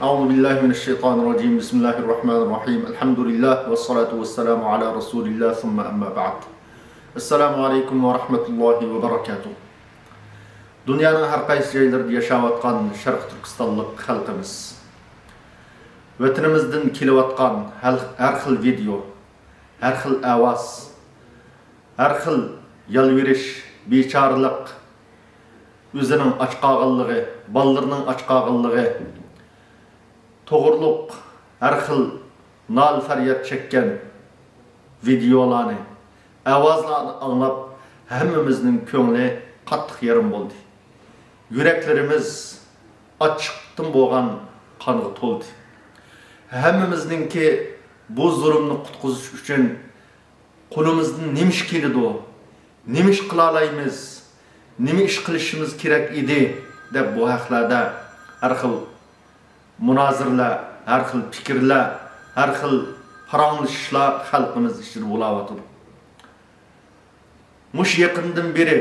Euzubillahimineşşeytanirracim. Bismillahirrahmanirrahim. Elhamdülillah ve salatu ve selamu ala Resulillah thumma amma ba'd. Esselamu aleyküm ve rahmetullahi ve berekatuhu. Dünyanın her qaysı yerlerinde yaşayatkan Şarkı Türkistanlık halkımız, vatanımızdan kelyapatkan her xil video, her xil avaz, her xil yalveriş, beçarılık, özünün açqağıllığı, ballarının açqağıllığı, toğırlık, her xil nal feryat çekken videolarını, avazlarını anlap, hemmimizin köngli qattiq yarım oldu. Yüreklerimiz açıktın boğan kanı toldu. Hemmimizninki bu zulümni qutquzish uchun qo'limizdan nemish keladi o, nima ish qila olamiz, nima ish qilishimiz kerak edi deb bu haqlarda har xil munozirlar, har xil fikrlar, har xil paranglashishlar xalqimiz ichida bo'layotdi. Mush yaqindan beri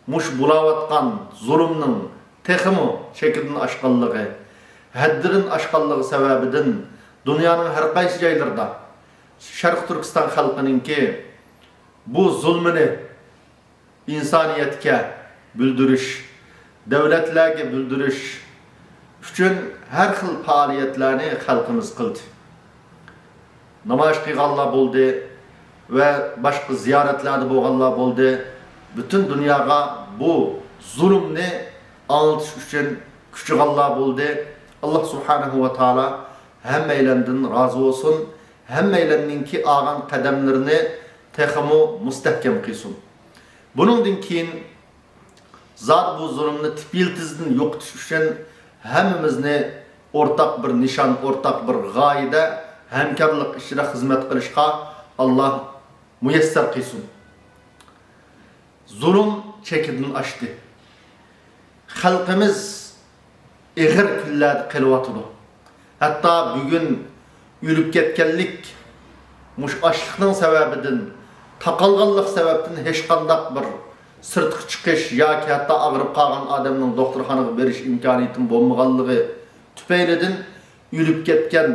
mush bo'layotgan zulmning texmi shekildan oshganligi, haddirin oshganligi sababidan dunyoning har qaysi joylarida Sharq Turkiston xalqininki bu zulmini insoniyatga bildirish, davlatlarga bildirish uchun har xil faoliyatlarni xalqimiz qildi. Namoyish qilganlar bo'ldi va boshqa ziyoratlarda bo'lganlar bo'ldi. Bütün dunyoga bu zulmni anlatish uchun kuchganlar bo'ldi. Allah subhanahu va taolo hammanglardan rozi bo'lsin. Hammanglarninki olgan qadamlarini texmo mustahkam qilsin. Buningdan keyin zot bu zulmni tipiltizdan yo'qotish uchun hammamizni o'rtaq bir nishon, o'rtaq bir g'oyada hamkorlik ishida xizmat qilishga Allah muyassar qilsin. Zulüm çekidini açtı. Halkımız ağır kunlarda qelyapti. Hatta bugün ölüp ketkenlik muş açlıkның sebebinden, taqalganlık sebebinden hech qanday bir sirtqi chiqish yoki hatta ağrıp qalgan adamның doktorxonaga berish imkoniyatinin bo'lmaganligi tufaylidan ölüp ketken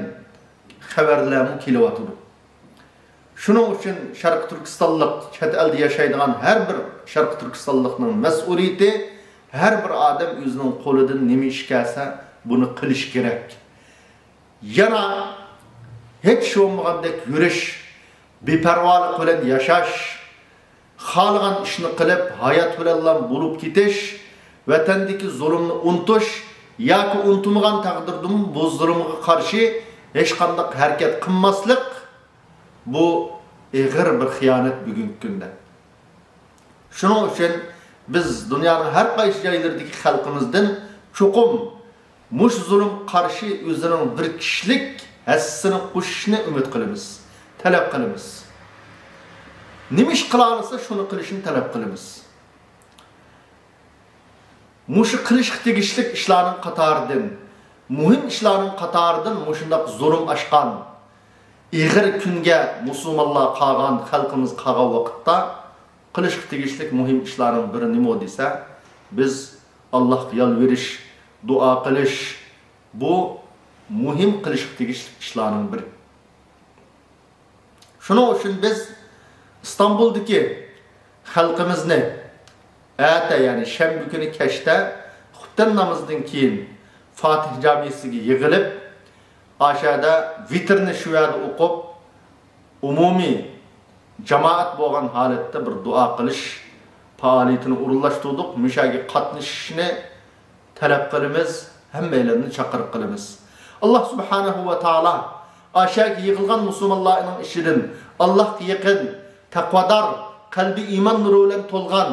xabarlarmi kelyapti. Şunun için Şarkı Türkistanlık, chet elde yaşaydigan her bir Şarkı Türkistanlıkның mas'uliyeti, her bir adam özünün qo'lidan nima ish kelsa bunu qilish kerak. Yana hech bo'lmagandek yurish, beparvolik bilan yashash, xohlagan ishni qilib hayot bilan bo'lib ketish, vatandagi zulmni unutish yoki unutmagan taqdirda bu zulmga qarshi hech qanday harakat qilmaslik bu ağır bir xiyonet bugünkü kunda. Şunun için biz dünyanın her qaysi joylaridagi xalqimizdan cho'qim mush zulm qarshi o'zining bir kishilik hassini qo'shishni umid qilamiz, talab qilamiz. Nima ish qila olsa shuni qilishni talab qilamiz. Mush qilish tegishlik ishlarning qatoridan, muhim ishlarning qatoridan mushundaq zulm oshgan İğir künge musulmonlar qalgan xalqimiz qalgan vaqtda qilishga tegishlik muhim ishlarning biri nima desa, biz Allohga yalverish, duo qilish bu muhim qilishga tegishlik ishlarning biri. Shuning uchun biz İstanbuldagi xalqimizni ata, ya'ni shanba kuni kechda xutban namozdan keyin Fatih jamiyasiga yig'ilib aşağıda vitrni şu yerda o'qib, umumiy jamoat bo'lgan holatda bir duo qilish faoliyatini o'rinlashtirdik. Mushaga qatnashishni talab qilamiz, hammanglarni chaqirib qilamiz. Alloh subhanahu va taolo aşağıda yig'ilgan musulmonlarning ishidan Allohga yaqin, taqvodor, qalbi iymon nuri bilan to'lgan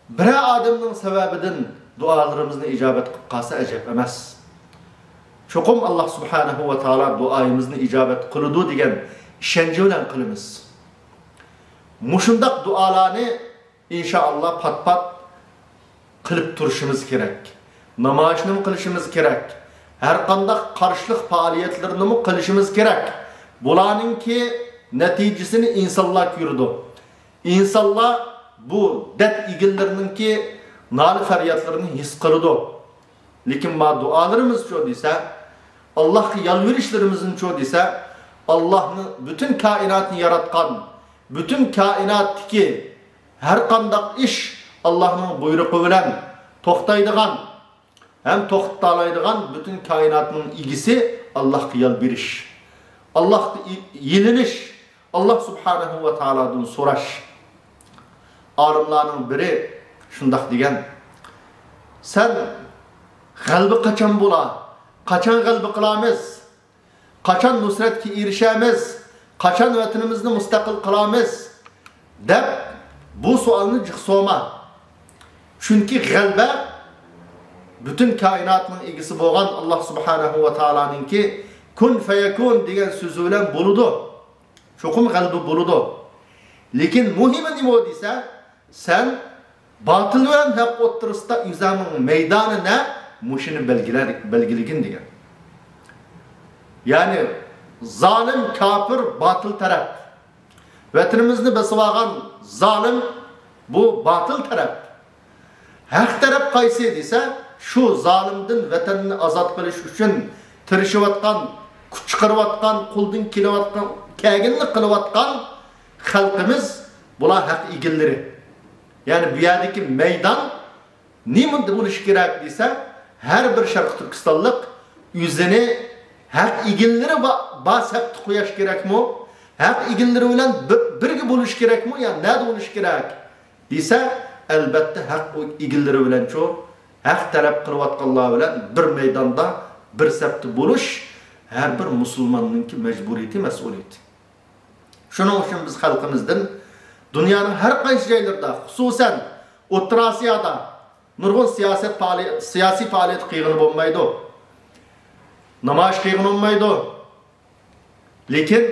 bir odamning sababidan duolarimizni ijobat qilib qolsa ajab emas. Çokum Allah subhanahu ve taala duayımızı icabet kılıdı degan ishonchi bilan qilamiz. Mushundaq dualarni inşallah pat-pat qilib turishimiz kerak. Namoyishni qilishimiz kerak. Har qanday qarshilik faoliyatlarini qilishimiz kerak. Bularningki natijasini insonlar ko'rdi. İnsanlar bu dard egillarininki nal faryatlarini his qildi. Lekin ma dualarimiz şu desa Allah'a yalvarışlarımızın çoğu ise Allah'ın bütün kainatını yaratkan, bütün kainattaki her kandak iş Allah'ın buyruğu bilen toxtaydıgan hem toxtalaydıgan bütün kainatının ilgisi Allah'a yalvarış. Allah'a yeliniş. Allah subhanahu ve ta'aladan soraş. Alimlarning biri şundak degen. Sen qalbi kaçan bula? Kaçan qalbi qilamiz? Kaçan nusratga erishamiz? Kaçan vatanimizni mustaqil qilamiz? Deb bu savolni jiqsoma. Chunki g'alba bütün kainatning egisi bo'lgan Allah subhanahu ve ta'alaninki kun fayakun degan so'zi bilan bo'ludi. Cho'qim qalbi bo'ludi. Lekin muhimi nima desa, sen batıl bilan haq o'ttirisida o'zining maydoni ne? Mushini belgiligin degan. Yani zalim, kafir, batıl taraf. Vatanimizni bosib olgan zalim bu batıl taraf. Haq taraf qaysi desa, şu zalimden vatanini azat qilish uchun tirishayotgan, kuch chiqarayotgan, qo'ldan kelayotgan, kaginlik qilayotgan xalqimiz bular haq egillari. Yani bu yerdagi meydan nima bo'lishi kerak desa, her bir Sharq Turkistonlik o'zini haq egillari basabti qo'yish kerakmi? Haq egillari bilan birga bo'lish kerakmi? Yani nima bo'lish kerak desa, albatta haq egillari bilan cho haq talab qilayotganlar bilan bir maydonda bir sabti bo'lish her bir musulmonning majburiyati, mas'uliyati. Shuning uchun biz xalqimizdan dunyoning har qaysi joylarida, xususan O'rta Osiyoda nurg'un siyosiy faoliyat qilg'ini bo'lmaydi. Namoyish qilg'ini bo'lmaydi. Lekin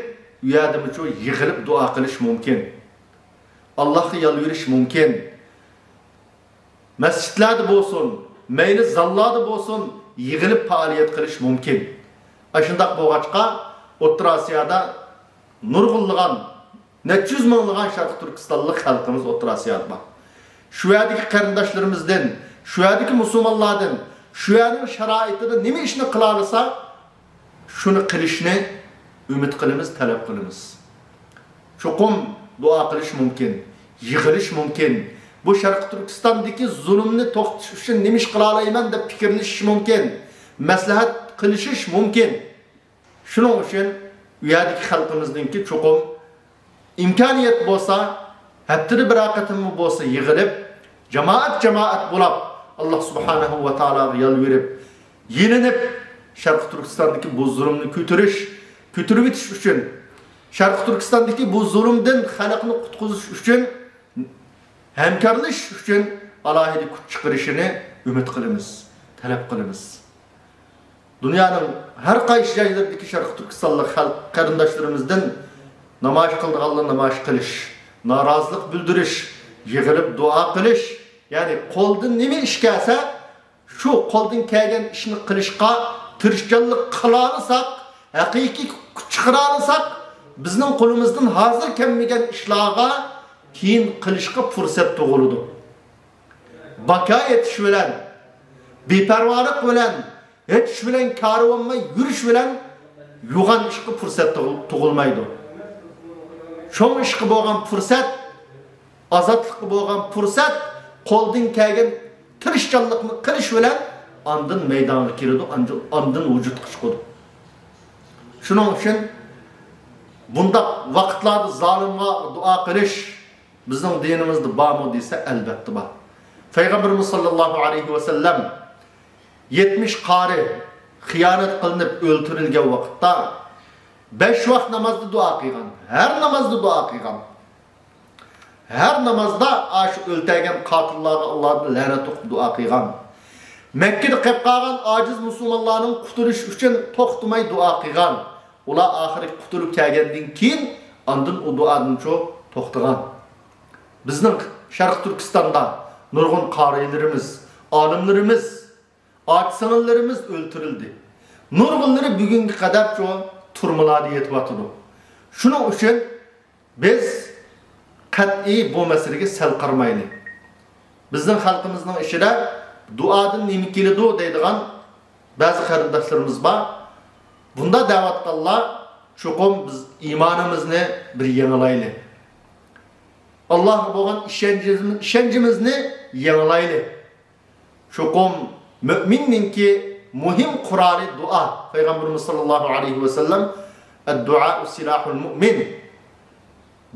u yerda mucho yig'ilib duo qilish mumkin. Allohga yalvirish mumkin. Masjidlarda bo'lsin, mayli zallarda bo'lsin, yig'ilib faoliyat qilish mumkin. Ashundaq bo'lg'achqa O'rta Osiyoda nurg'unlagan, necha yuz minglagan Sharq Turkistonlik xalqimiz O'rta Osiyoda bor. Shu yerdagi qarindoshlarimizdan, shu yerdagi musulmonlardan, shu yerning sharoitida nima ishni qila olsa, shuni qilishni umid qilamiz, talab qilamiz. Cho'qim duo qilish mumkin, yig'ilish mumkin. Bu Sharq Turkistondagi zulmni to'xtatish uchun nima ish qila olaman deb fikrlashish mumkin, maslahat qilishish mumkin. Shuning uchun u yerdagi xalqimizningki cho'qim imkoniyat bo'lsa, haftada bir aqatimmi bo'lsa yig'ilib, jamoat bo'lib Allah subhanahu va taologa yalvirib, yelinib Sharq Turkistondagi bu zulmni ko'tarib o'tish uchun, Sharq Turkistondagi bu zulmdan xalqni qutqizish uchun, hamkorlash uchun alohida kuch chiqarishini umid qilamiz, talab qilamiz. Dunyoning har qaysi joylaridagi Sharq Turkistonlik xalq qarindoshlarimizdan namoyish qildiganlar namoyish qilish, norozilik bildirish, yig'ilib duo qilish, ya'ni qo'ldan nima ish kelsa, shu qo'ldan kelgan ishni qilishga tirishchanlik qila olsak, haqiqiy kuch chiqara olsak, bizning qo'limizdan hozir kelmagan ishlarga keyin qilishga fursat tug'iladi. Baka etish bilan, beparvolik bilan, hech bilan karvonmay yurish bilan yo'g'on ishga fursat tug'ilmaydi. Çoğun işqi bo'lgan fursat, azatlıqı bo'lgan fursat, qo'ldan kelgan tirishchanlikni qilish bilan ondan maydonga kiradi, ondan vujudga chiqadi. Shuning uchun bundaq vaqtlarda zolimga duo qilish bizning dinimizda bormi desa, albatta bor. Payg'ambarimiz sollallohu alayhi va sallam 70 qari xiyonat qilinib o'ltirilgan vaqtda 5 vaqt namazda duo qilgan. Her namazda duo qilgan. Her namazda aş o'ltirgan qotillarga Allohdan la'nat o'qib duo qilgan. Mekkada qolib qolgan ojiz musulmonlarning qutulish uchun to'xtamay duo qilgan. Ular oxiri qutulib kelgandan keyin ondan u duodan to'xtagan. Bizning Sharq Turkistonda nurg'un qorilarimiz, olimlarimiz, ot-singillarimiz o'ltirildi. Nurg'unlari bugunga qadar turmalarda yetib. Shuning uchun biz qat'iy bu masalaga sal qarmaylik. Bizning xalqimizning ishida duodan nima keladi deydigan ba'zi qarindoshlarimiz bor. Bunda davet Allah çokum biz imanımızı bir yenilaylı. Allah'a boğan işencimizni yenilaylı. Çokum müminin ki muhim kuralı dua. Peygamberimiz sallallahu aleyhi ve sellem "Ed-du'a silahul mümin."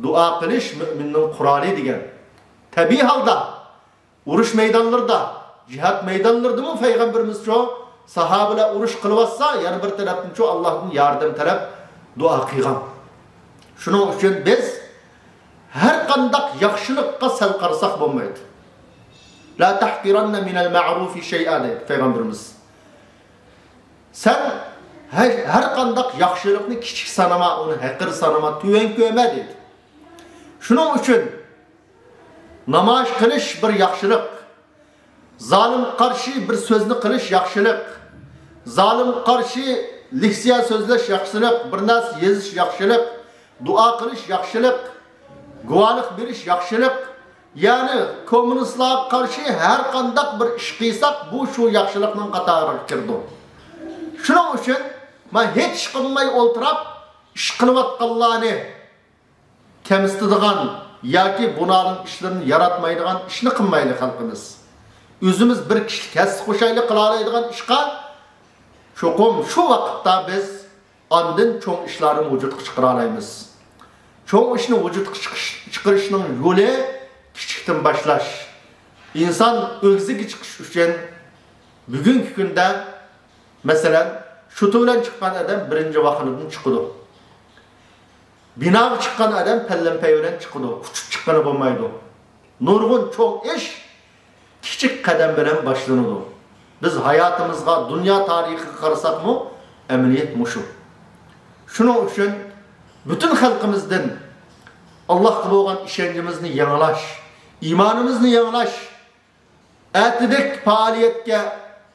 Dua kılış müminin kuralı diyen. Tabi halda uruş meydanlarda, cihat meydanlarda mı Peygamberimiz çoğu sahabeler uruş kılvassa yani bir taraftan çoğu Allah'ın yardım taraf dua kıygan. Şunun için biz her kandak yaxşılıkka sel karsak bulmaydı. La tahkiranna minel ma'rufi şey'a dedi Peygamberimiz. Sen her kandak yaxşılıkını küçük sanama, onu hakir sanama, tüven köme dedi. Şunun için namaz kılış bir yaxşılık, zalim karşı bir sözünü kılış yaxşılık, zalim karşı lihsiya sözleş yaxşılık, bir nas yeziş yaxşılık, dua kılış yaxşılık, guvalık biriş yaxşılık. Yani komünistlara karşı her kandak bir iş kıysak bu şu yaxşılıkның qatarına kirdi. Şunun için ben hiç kılmay oturup iş kılıvatqanlarını temizlediğin yoki bunların işlerini yaratmaydigan işni qilmaydi xalqimiz. Özümüz bir kişi kasb qo'shaylik qilaoladigan ishqa cho'qim shu vaqtda biz andin cho'ng ishlarni vujudga chiqara olamiz. Çoğu işini vücut çıkarışının yolu küçükten başlaş. İnsan özgü çıkış için bugünkü günde mesela şutuğuyla çıkan adam birinci vakıfından çıkıdı. Bina çıkan adam pellempeyle çıkıdı. Küçük çıkanı bulmaydı. Nurgun çok iş küçük kadem bilen başlanıdı. Biz hayatımızda dünya tarihi karısak mı? Emniyet muşu. Şunun için bütün halkımızdan Allah kılı olan işencimizni yanılaş, imanımızını yanılaş, etidik faaliyetke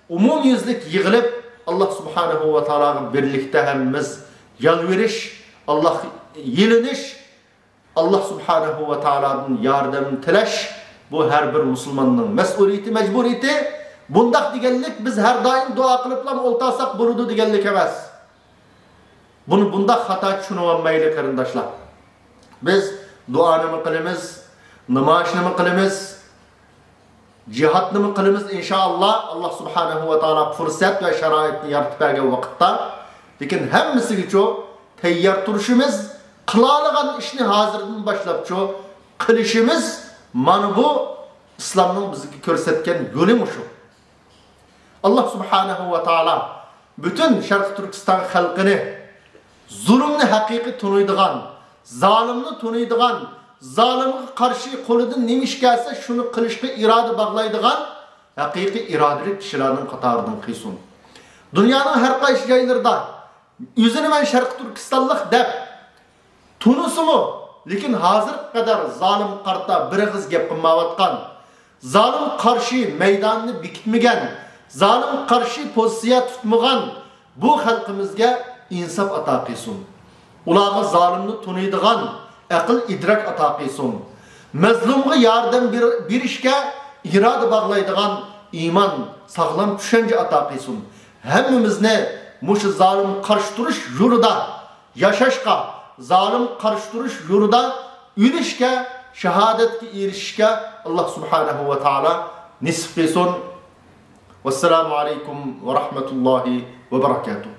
umum yüzlük yığılıp Allah subhanahu ve ta'ala birlikte hemimiz yalveriş, Allah yeliniş, Allah subhanahu ve ta'ala'nın yardımını tileş, bu her bir Müslümanın mesuliyeti, mecburiyeti. Bundak digenlik biz her daim dua kılıplam oltasak burudu digenlik emez. Bunu bundak hata çunuvanmayla karındaşlar. Biz duanı mı kılımız, namazını mı kılımız, cihatını mı kılımız inşallah Allah subhanahu ve ta'ala fırsat ve şeraitini yaratıp vergen vakitte. Lekin hemmisi geço teyyar turuşumuz, kılalıgan işini hazırdan başlap ço, kılışımız, manı bu İslam'ın bizi körsetken yolumuş o. Allah subhanahu ve ta'ala bütün Şarkı Türkistan halkını zulümni hakiki tunuyduğun, zalimni tunuyduğun, zalime karşı koludan neymiş gelse şunu kılışkı irade bağlayduğun hakiki iradeli kişilerin katarından kıysun. Dünyanın her kayış yayınlarda yüzünü ben Şarkı Türkistanlık dep tunusu mu? Lekin hazır kadar zalim karta bir kız gep kılmavatkan, zalim karşı meydanını bikitmegen, zalim karşı pozisiya tutmagan bu halkımızga insaf ata qilsin. Ularga zalimni tunuydigan aql idrak ata qilsin. Mazlumga yordam berishga iroda bog'laydigan iymon, sog'lom tushuncha ata qilsin. Hammamizni mushu zalim qarshi turish yo'lida yashashga, zalim qarshi turish yo'lida yurishga, shahodatga erishishga Allah subhanahu va taala nisb qilsin. Vassalamu alaykum va rahmatullohi va barakatuh.